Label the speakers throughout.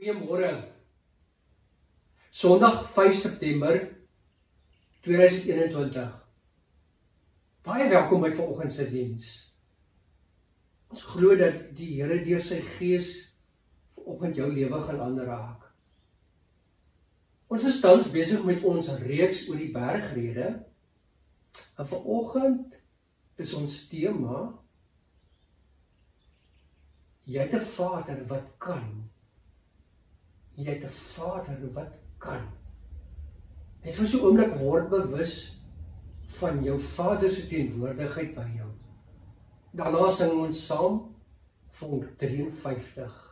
Speaker 1: Goeiemôre. Sondag 5 September 2021. Baie welkom by vanoggend se diens. Ons glo dat die Here deur sy Gees vanoggend jou lewe gaan aanraak. Ons is tans besig met ons reeks oor die bergrede. En vanoggend is ons tema: jy het 'n Vader wat kan. Jy het 'n Vader wat kan. Net vir so 'n oomblik word bewus van jou Vader se teenwoordigheid by jou. Daarna sing ons saam Psalm 53.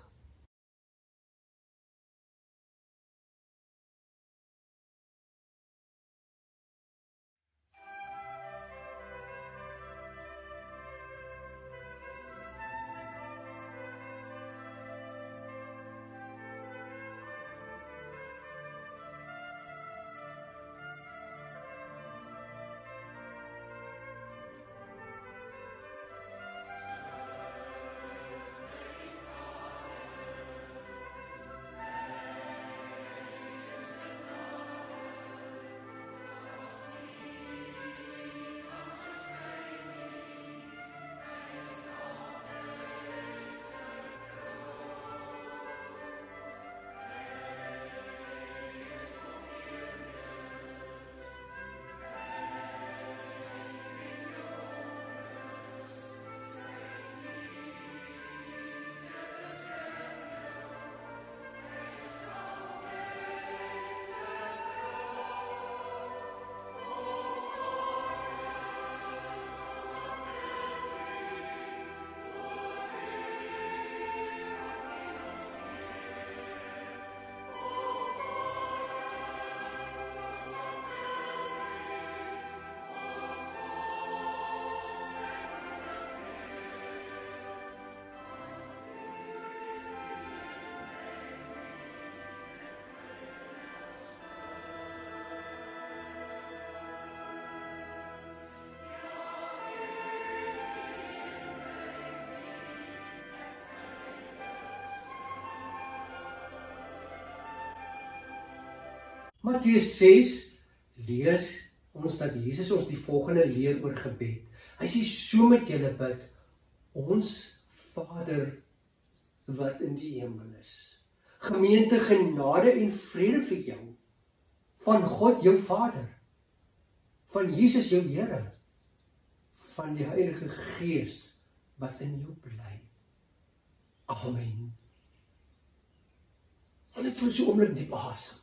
Speaker 1: Matteus 6 lees ons dat Jesus ons die volgende leer oor gebed. Hy sê: so moet julle bid: ons Vader wat in die hemel is. Gemeente, genade en vrede vir jou van God jou Vader, van Jesus jou Here, van die Heilige Gees wat in jou bly. Amen. En ek voel so oomblik diep asem.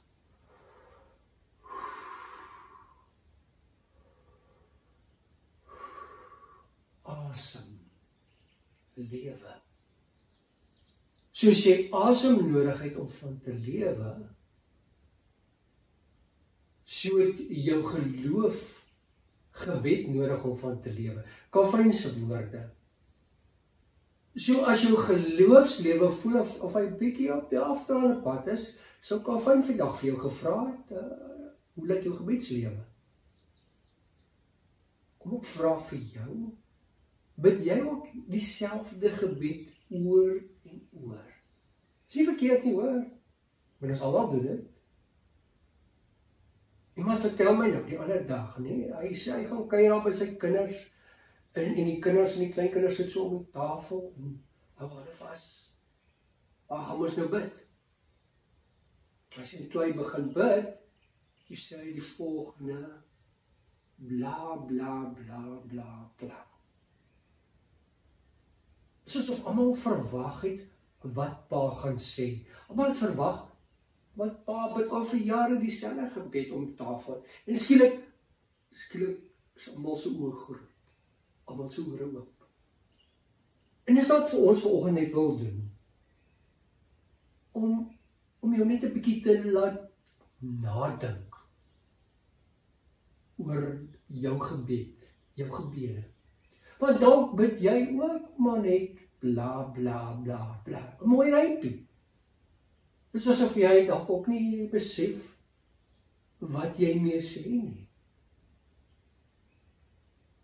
Speaker 1: Asem, lewe. Soos jy asem nodig het om van te lewe, so het jou geloof gebed nodig om van te lewe. Calvin se woorde. So as jou geloofslewe voel of hy bietjie op die afdraande pad is, sou Calvin vandag vir jou gevra het, hoe lyk jou gebedslewe? Kom ek vra vir jou, bid jy ook dieselfde gebed oor en oor? Is nie verkeerd nie, hoor. Maar ons almal doen dit. Iemand vertel my nou die ander dag, nee, hy sê hy gaan kuier daar by sy kinders, en die kinders en die kleinkinders sit so om die tafel, en hou hulle vas. Waar gaan ons nou bid? As hy toe hy begin bid, sê hy die volgende: bla bla bla bla bla. Soos of almal verwag het wat pa gaan sê. Almal het verwag wat pa bid al vir jare dieselfde gebed om tafel. En skielik is almal se oë groot. Almal se ore oop. En dis wat vir ons vanoggend net wil doen. Om jou net 'n bietjie te laat nadink oor jou gebed, jou gebede. Want dalk bid jy ook maar net bla bla bla bla. 'n mooi rympie. Dis asof jy dalk ook nie besef wat jy mee sê nie.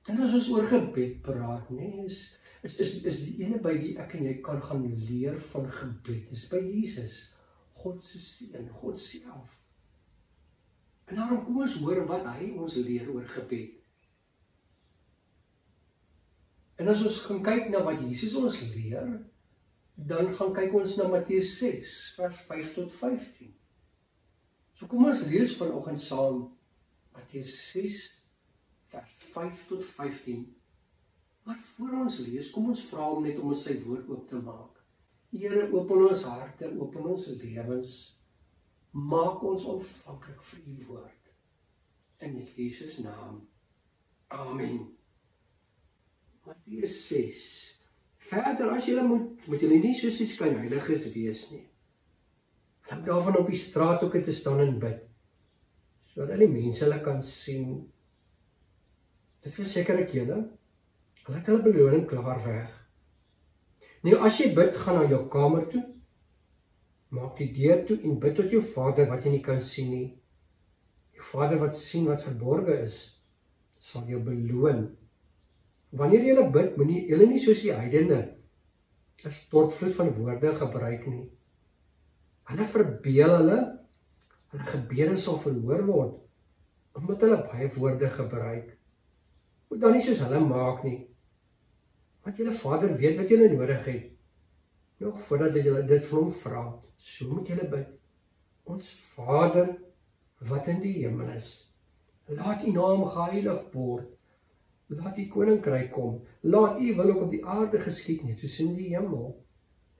Speaker 1: En as ons oor gebed praat, nee, is die ene by wie ek en jy kan gaan leer van gebed, is by Jesus, God se seun, God self. En daarom kom ons hoor wat hy ons leer oor gebed. En as ons gaan kyk na wat Jesus ons leer, dan gaan kyk ons na Matteus 6, vers 5 tot 15. So kom ons lees vanoggend saam Matteus 6, vers 5 tot 15. Maar voor ons lees, kom ons vra hom net om ons sy woord oop te maak. Here, open ons harte, open ons lewens, maak ons ontvanklik vir u woord. In Jesus naam. Amen. Matteus 6. Verder, as julle moet julle nie soos die skynheiliges wees nie. Hulle daarvan op die straathoeke te staan en bid, sodat die mense hulle kan sien. Dit verseker ek julle, hulle het hulle beloning klaar weg. Nou as jy bid, gaan na jou kamer toe, maak die deur toe en bid tot jou Vader wat jy nie kan sien nie. Jou Vader wat sien wat verborge is, sal jou beloon. Wanneer jy bid, moenie julle nie soos die heidene 'n stortvloed van woorde gebruik nie. Hulle verbeel hulle gebede sal verhoor word, omdat hulle baie woorde gebruik. Moet dan nie soos hulle maak nie, want julle Vader weet wat julle nodig het, nog voordat julle dit van hom vra. So moet julle bid. Ons Vader wat in die hemel is, laat u naam geheilig word, laat u koninkryk kom, laat u wil ook op die aarde geskied net soos in die hemel.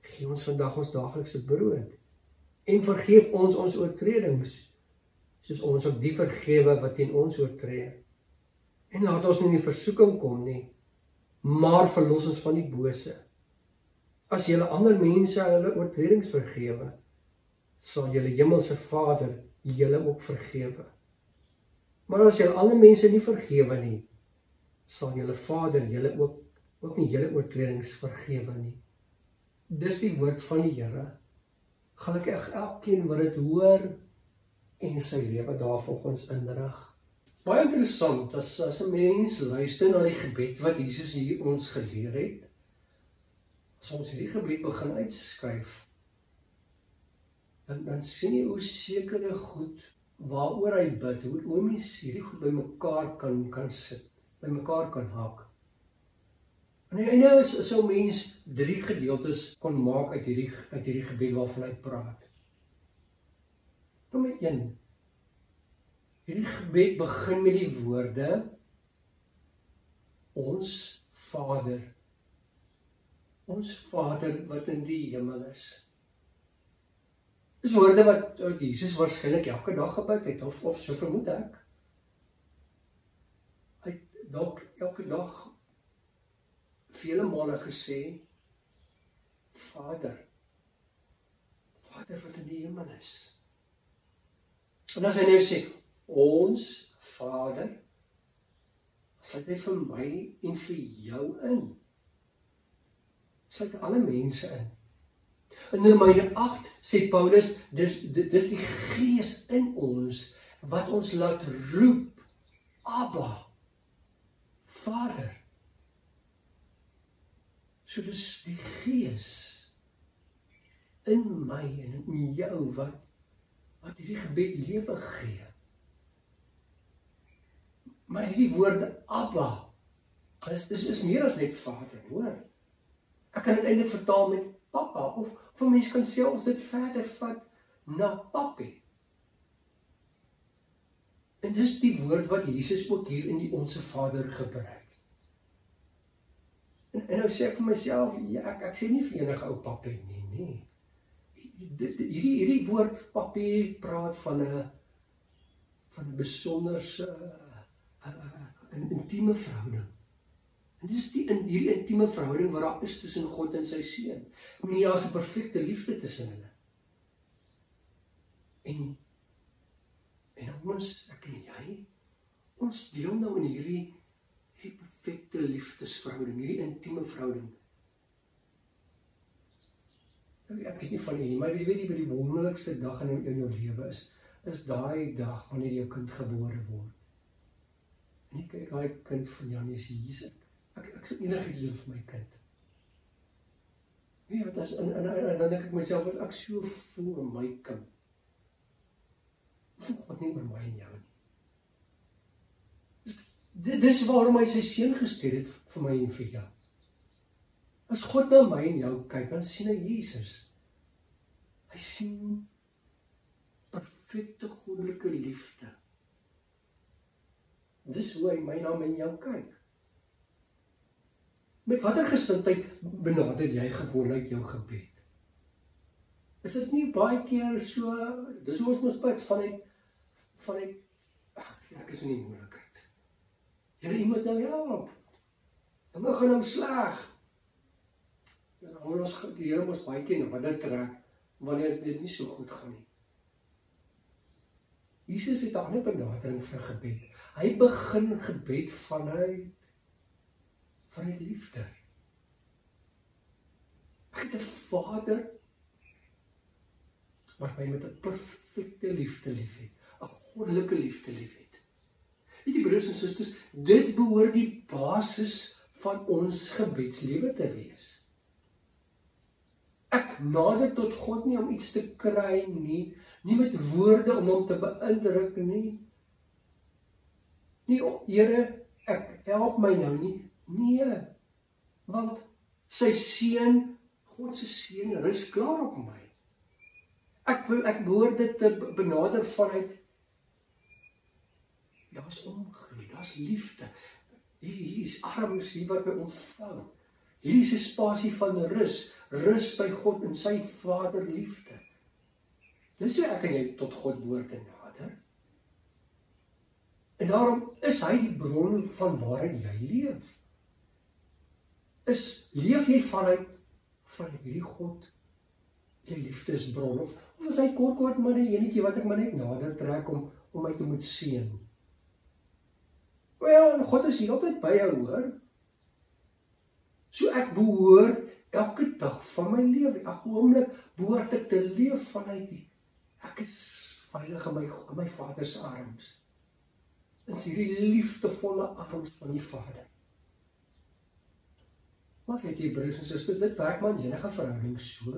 Speaker 1: Gee ons vandag ons daaglikse brood, en vergeef ons oortredings, soos ons ook die vergewe wat teen ons oortree. En laat ons nie in die versoeking kom nie, maar verlos ons van die bose. As julle ander mense hulle oortredings vergewe, sal julle hemelse Vader julle ook vergewe. Maar as julle ander mense nie vergewe nie, sal julle Vader julle ook nie julle oortredings vergewe nie. Dis die woord van die Here. Gelukkig elkeen wat dit hoor en sy lewe daarvolgens inrig. Baie interessant, as 'n mens luister na die gebed wat Jesus hier ons geleer het, as ons hierdie gebed begin uitskryf, dan sien jy hoe sekere goed waaroor hy bid, hoe mens hierdie goed by mekaar kan sit, by mekaar kan haak. En die einde is so mens 3 gedeeltes kon maak uit hierdie gebed waarvan hy praat. Nommer 1. Hierdie gebed begin met die woorde Ons Vader. Ons Vader wat in die hemel is. Dis woorde wat Jesus waarskynlik elke dag gebid het, of so vermoed ek. Hy het dalk elke dag vele male gesê, Vader wat in die hemel is. En as hy nou sê, Ons Vader, sluit hy vir my en vir jou in. Sluit alle mense in. In Romeine 8 sê Paulus, dis die Gees in ons, wat ons laat roep, Abba, Vader. So dis die Gees in my en in jou, wat hierdie gebed lewe gee. Maar hierdie woorde Abba, is meer as net Vader, hoor. Ek kan dit eintlik vertaal met Papa, of vir mens kan selfs dit verder vat na Papi. En dis die woord wat Jesus ook hier in die Onse Vader gebruik. En nou sê ek vir myself, ja, ek sê nie vir enige ou Papi nie. Hierdie woord Papi praat van 'n besonderse 'n intieme verhouding. En dis hierdie intieme verhouding wat daar is tussen God en sy seun. Ek meen, daar's 'n perfekte liefde tussen hulle. En ons, ek en jy, ons deel nou in hierdie perfekte liefdesverhouding, hierdie intieme verhouding. Ek weet nie van nie, maar jy weet nie wat die wonderlikste dag in jou lewe is daai dag wanneer jou kind gebore word. En ek kyk daai kind van jou en jy sê, Jesus, ek sal enigiets doen vir my kind. Ja, en dan dink ek myself, wat ek so voel in my kind. Voel God nie oor my en jou nie. Dis waarom hy sy seun gestuur het vir my en vir jou. As God na my en jou kyk, dan sien hy Jesus. Hy sien perfekte goddelike liefde. Dis hoe hy my na my en jou kyk. Met watter gesindheid benader jy gewoonlik jou gebed? Is dit nie baie keer so, dis hoe ons mos bid, vanuit, ek is in die moeilikheid. Here, iemand nou help. En my gaan nou sleg. En dan ons die Here mos baie keer wat dit trek, wanneer dit nie so goed gaan nie. Jesus het 'n ander benadering vir gebed. Hy begin gebed vanuit liefde. Ek het 'n Vader wat my met 'n perfekte liefde liefhet, 'n goddelike liefde liefhet. Weet jy broers en susters, dit behoort die basis van ons gebedslewe te wees. Ek nader tot God nie om iets te kry nie met woorde om hom te beïndruk nie. Nie, Here, ek help my nou nie. Nee, want sy seun, God se seun, rus klaar op my. Ek behoort dit te benader vanuit, daar's omgee, daar's liefde. Hier is arms, hier wat my ontvang. Hier is 'n spasie van rus by God en sy Vader liefde. Dis hoe ek en jy tot God behoort te nader. En daarom is hy die bron van waaruit jy leef. Leef jy vanuit hierdie God, jy liefdesbron, of is hy kort maar 'n enetjie wat ek maar net nader trek om my te moet seën? Wel, God is heeltyd by jou, hoor. So ek behoort elke dag van my lewe, elke oomblik behoort ek te leef vanuit ek is veilig in my Vader se arms. In hierdie liefdevolle arms van die Vader. Maar weet jy, broers en susters, dit werk maar in enige verhouding so.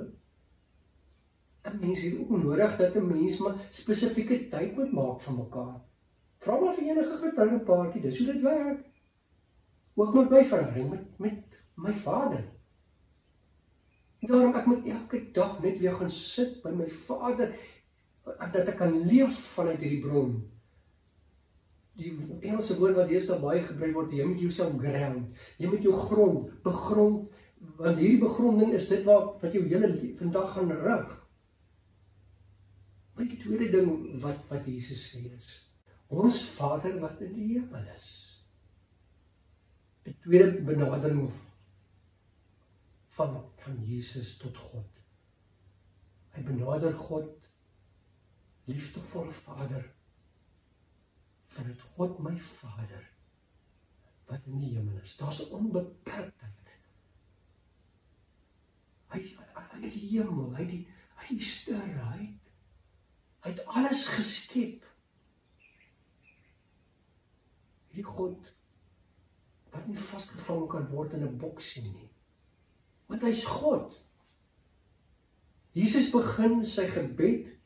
Speaker 1: 'n Mens het ook nodig dat 'n mens maar spesifieke tyd moet maak vir mekaar. Vra maar vir enige getroude paartjie, dis hoe dit werk. Ook met my verhouding met my Vader. Daarom ek moet elke dag net weer gaan sit by my Vader, dat ek kan leef vanuit hierdie bron. Die Engelse woord wat deesdae baie gebruik word, jy moet jouself ground, jy moet jou begrond, want hierdie begronding is dit wat jou hele vandag gaan rig. Maar die tweede ding wat Jesus sê is, ons Vader wat in die hemel is. Die tweede benadering van Jesus tot God. Hy benader God, liefdevolle Vader, vanuit God my Vader, wat in die hemel is. Daar's 'n onbeperktheid. Hy het die hemel, hy het die sterre, hy het alles geskep. Hierdie God, wat nie vasgevang kan word in 'n boksie nie. Want hy's God. Jesus begin sy gebed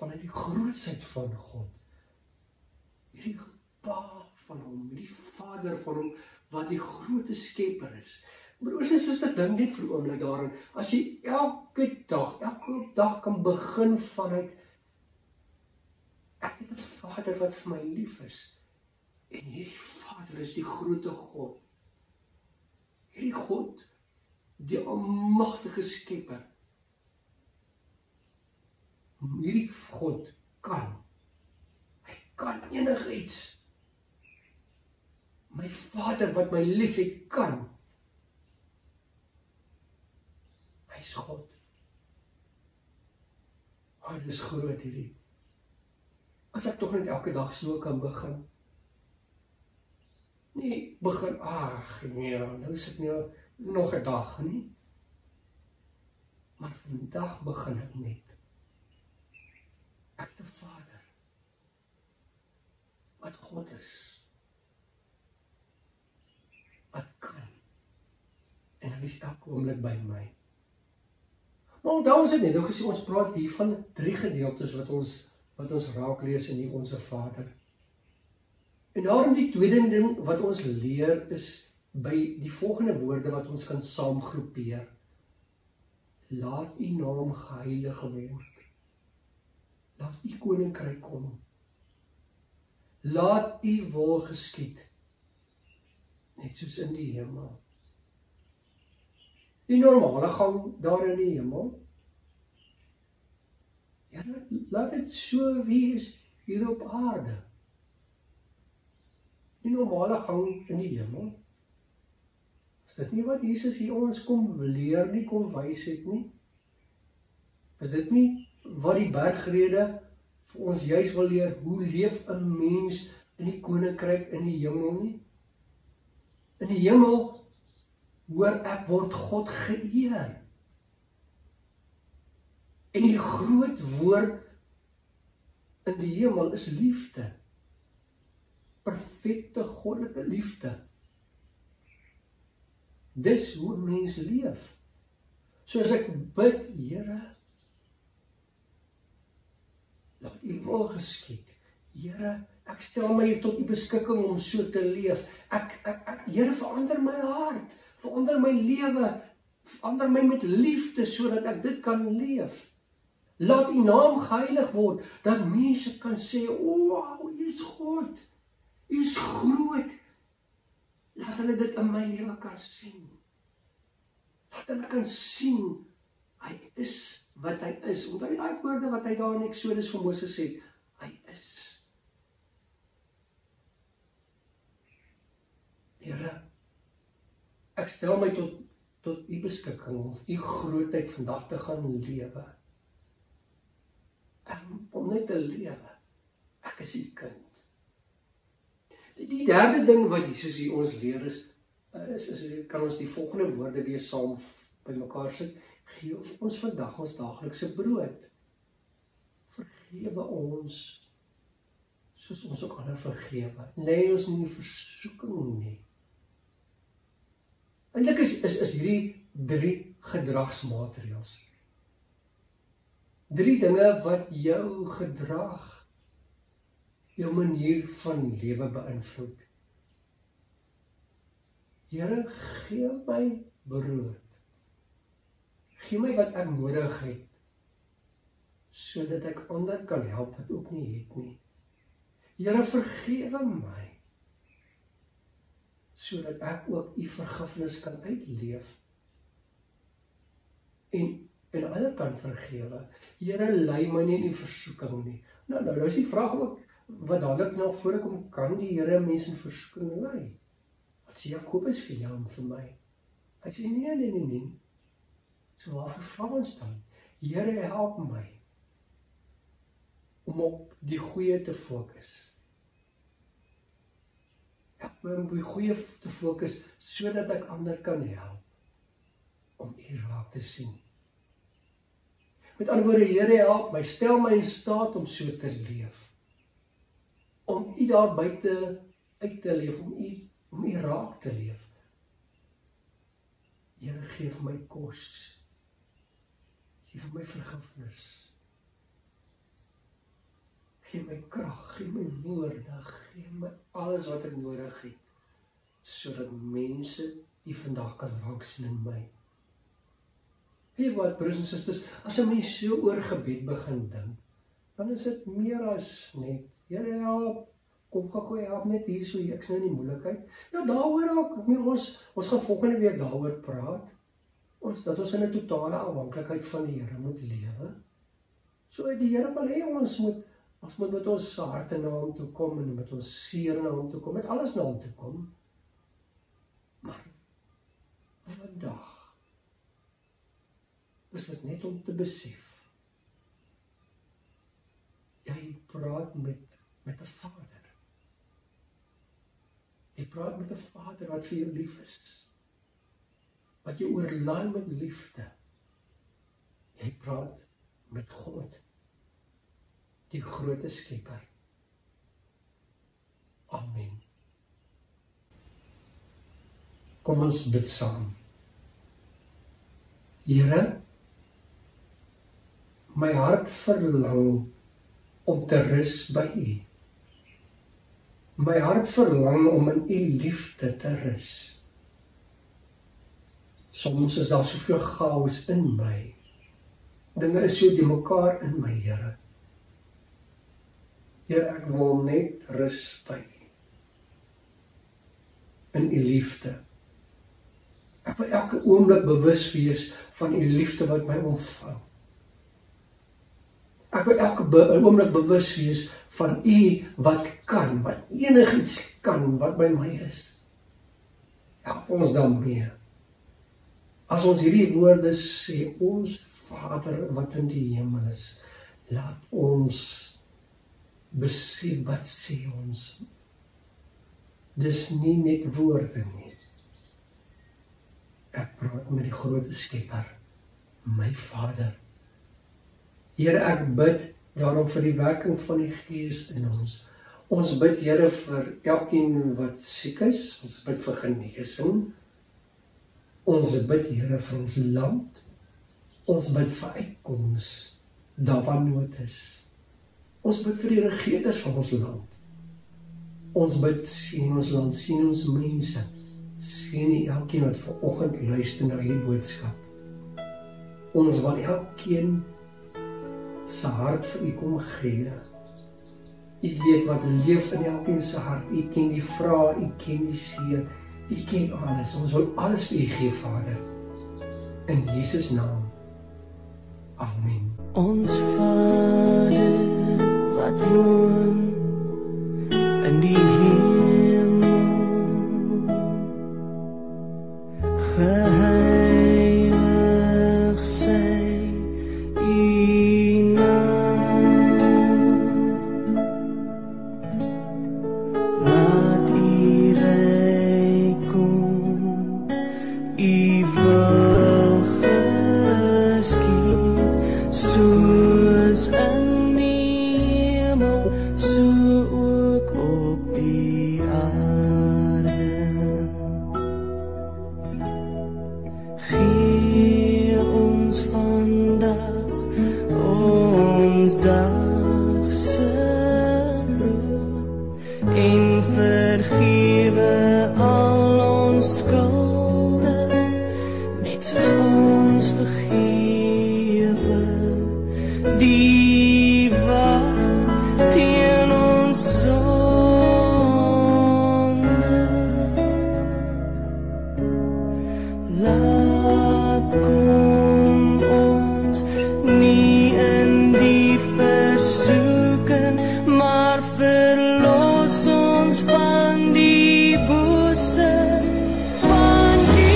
Speaker 1: vanuit die grootsheid van God. Hierdie Pa van hom, die Vader van hom, wat die groot skepper is. Broers en susters, dink net vir 'n oomblik daarin, as jy elke dag kan begin vanuit, ek het 'n Vader wat vir my lief is, en hierdie Vader is die grootte God. Hierdie God, die almagtige skepper. Hierdie God hy kan enigiets. My Vader wat my lief het, kan. Hy is God. Dit is groot hierdie. As ek tog net elke dag so kan begin. Nee, begin, nee, nou is ek nie nog 'n dag nie. Maar vandag begin ek net. Ek het 'n Vader wat God is, wat kan, en Hy is elke oomblik by my. Maar onthou ons het net nou gesê, ons praat hier van 3 gedeeltes wat ons raak lees in die Onse Vader. En daarom die tweede ding wat ons leer is by die volgende woorde wat ons kan saamgroepeer. Laat u naam geheilig word. Laat u koninkryk kom. Laat u wil geskied. Net soos in die hemel. Die normale gang daar in die hemel. Ja, laat dit so wees hier op aarde. Die normale gang in die hemel. Is dit nie wat Jesus hier ons kom leer nie, kom wys het nie? Is dit nie wat die bergrede vir ons juis wil leer, hoe leef 'n mens in die koninkryk in die hemel nie? In die hemel hoor ek word God geëer. En die groot woord in die hemel is liefde. Perfekte goddelike liefde. Dis hoe 'n mens leef. So as ek bid, Here, laat u wil geskied. Here, ek stel my tot u beskikking om so te leef. Here, verander my hart, verander my lewe, verander my met liefde sodat ek dit kan leef. Laat u naam geheilig word, dat mense kan sê, wow, u is God, u is groot. Laat hulle dit in my lewe kan sien. Laat hulle kan sien, hy is wat hy is. Onthou die woorde wat hy daar in Exodus vir Moses sê, hy is. Here, ek stel my tot u beskikking om u grootheid vandag te gaan lewe. Om net te lewe. Ek is u kind. Die derde ding wat Jesus hier ons leer is kan ons die volgende woorde weer saam by mekaar sit. Gee ons vandag ons daaglikse brood. Vergewe ons, soos ons ook ander vergewe. Lei ons nie in versoeking nie. Eintlik is hierdie 3 gedragsmaatreëls. 3 dinge wat jou gedrag, jou manier van lewe beïnvloed. Here, gee my brood. Gee my wat ek nodig het, sodat ek ander kan help wat ook nie het nie. Here, vergewe my, sodat ek ook u vergifnis kan uitleef. En ander kan vergewe. Here, lei my nie in die versoeking nie. Nou is die vraag ook, wat dadelik nou voorkom, kan die Here mense in versoeking lei? Wat sê Jakobus vir jou en vir my? Hy sê nee. So waarvoor vra ons dan? Here, help my om op die goeie te fokus. Help my om op die goeie te fokus, sodat ek ander kan help om u raak te sien. Met ander woorde, Here, help my, stel my in staat om so te leef. Om u daar buite uit te leef, om u raak te leef. Here, geef my kos. Geef my vergifnis. Geef my krag, geef my woorde, geef my alles wat ek nodig het, sodat mense u vandag kan raak sien in my. Weet wat, broers en susters, as 'n mens so oor gebed begin dink, dan is dit meer as net, Here, help, kom gou help net hier so, ek's nou in die moeilikheid. Ja, daaroor ook, ons gaan volgende week daaroor praat, dat ons in 'n totale afhanklikheid van die Here moet lewe. So die Here wil hê ons moet met ons harte na hom toe kom, en met ons seer na hom toe kom, met alles na hom toe kom. Maar vandag is dit net om te besef, jy praat met 'n Vader. Jy praat met 'n Vader wat vir jou lief is, wat jou oorlaai met liefde. Jy praat met God, die grote Skepper. Amen. Kom ons bid saam. Here, my hart verlang om te rus by U. My hart verlang om in U liefde te rus. Soms is daar soveel chaos in my. Dinge is so die mekaar in my, Here. Here, ek wil net rus by U. In U liefde. Ek wil elke oomblik bewus wees van U liefde wat my omvou. Ek wil elke oomblik bewus wees van U wat kan, wat enigiets kan wat by my is. Help ons daarmee. As ons hierdie woorde sê, ons Vader wat in die hemel is, laat ons besef wat sê ons. Dis nie net woorde nie. Ek praat met die grote Skepper, my Vader. Here, ek bid daarom vir die werking van die Gees in ons. Ons bid, Here, vir elkeen wat siek is. Ons bid vir genesing. Ons bid, Here, vir ons land. Ons bid vir uitkoms, daar waar nood is. Ons bid vir die regerders van ons land. Ons bid, sien ons land, sien ons mense. Sien elkeen wat vanoggend luister na hierdie boodskap. Ons wil elkeen se hart vir U kom gee. U weet wat leef in elkeen se hart. U ken die vrae, U ken die seer, U ken alles. Ons wil alles vir U gee, Vader. In Jesus naam. Amen.
Speaker 2: Ons Vader wat woon in die hemel, geheilig sy U naam. Laat U ryk kom, U wil geskied, soos in die hemel, so ook op die aarde. Gee ons vandag ons dagse brood en vergewe al ons skulde, net soos ons vergewe die wat teen ons sonde. Laat kom ons nie in die versoeking, maar verlos ons van die bose. Van U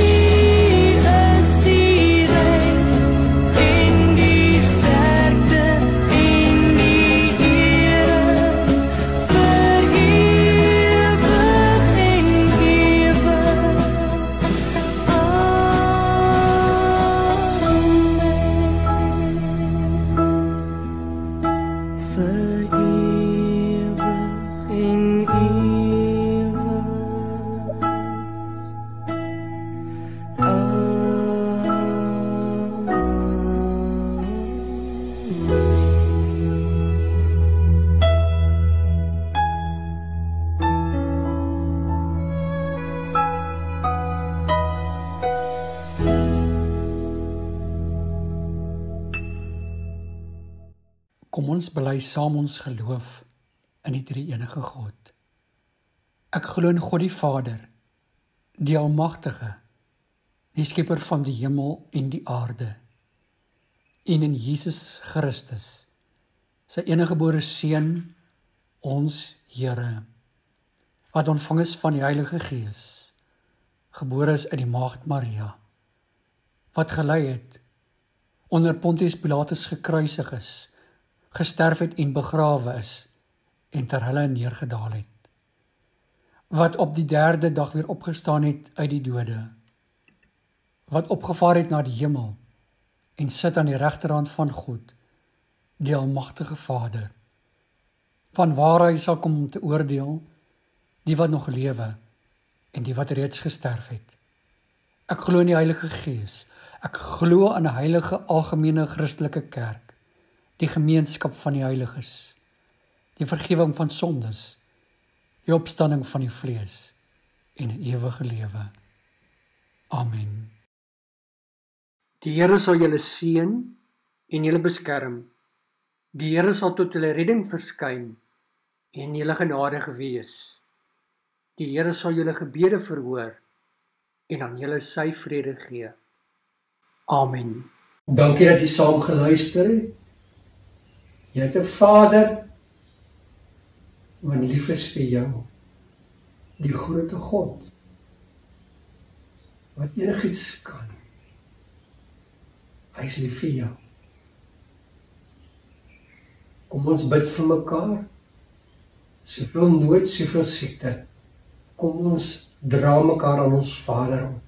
Speaker 2: is die ryk en die sterkte en die ere, vir ewig en ewig. Vir ewig en ewig.
Speaker 3: Kom ons bely saam ons geloof in die drie-enige God. Ek glo in God die Vader, die Almagtige, die Skepper van die hemel en die aarde, en in Jesus Christus, sy eniggebore Seun, ons Here, wat ontvang is van die Heilige Gees, gebore is uit die Maagd Maria, wat gelei het, onder Pontius Pilatus gekruisig is, gesterf het en begrawe is, en ter hulle neergedaal het, wat op die derde dag weer opgestaan het uit die dode, wat opgevaar het na die hemel, en sit aan die regterhand van God, die Almagtige Vader, van waar hy sal kom om te oordeel, die wat nog lewe, en die wat reeds gesterf het. Ek glo in die Heilige Gees, Ek glo in 'n heilige algemene Christelike kerk, die gemeenskap van die heiliges, die vergifnis van sondes, die opstanding van die vlees en 'n ewige lewe. Amen. Die Here sal julle seën en julle beskerm. Die Here sal tot julle redding verskyn en julle genadig wees. Die Here sal julle gebede verhoor en aan julle sy vrede gee. Amen.
Speaker 1: Dankie dat jy saam geluister het. Jy het 'n Vader wat lief is vir jou, die grote God, wat enigiets kan. Hy is lief vir jou. Kom ons bid vir mekaar. Soveel nood, soveel siekte. Kom ons dra mekaar aan ons Vader op.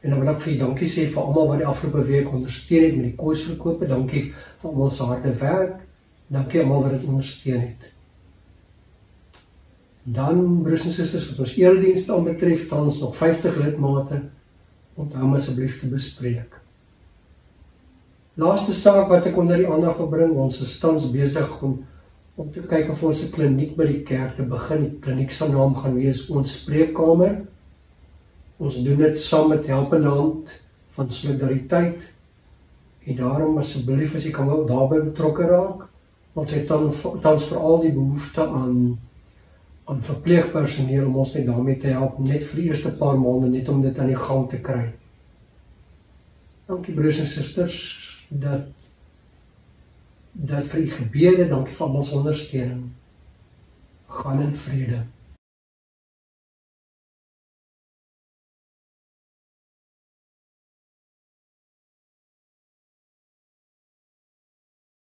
Speaker 1: En dan wil ek vir jy dankie sê vir almal wat die afgelope week ondersteun het met die kosverkope. Dankie vir almal se harde werk. Dankie almal wat dit ondersteun het. Dan, broers en susters, wat ons eredienste aanbetref, tans nog 50 lidmate. Onthou hom asseblief te bespreek. Laaste saak wat ek onder die aandag wil bring, ons is tans besig om te kyk of ons 'n kliniek by die kerk te begin. Die kliniek se naam gaan wees Ons Spreekkamer. Ons doen dit saam met Helpende Hand van Solidariteit. En daarom asseblief as jy kan wel daarbey betrokke raak. Ons het tans veral die behoefte aan verpleegpersoneel om ons net daarmee te help, net vir die eerste paar maande, net om dit aan die gang te kry. Dankie broers en susters, dat vir die gebede, dankie vir almal se ondersteuning. Gaan in vrede.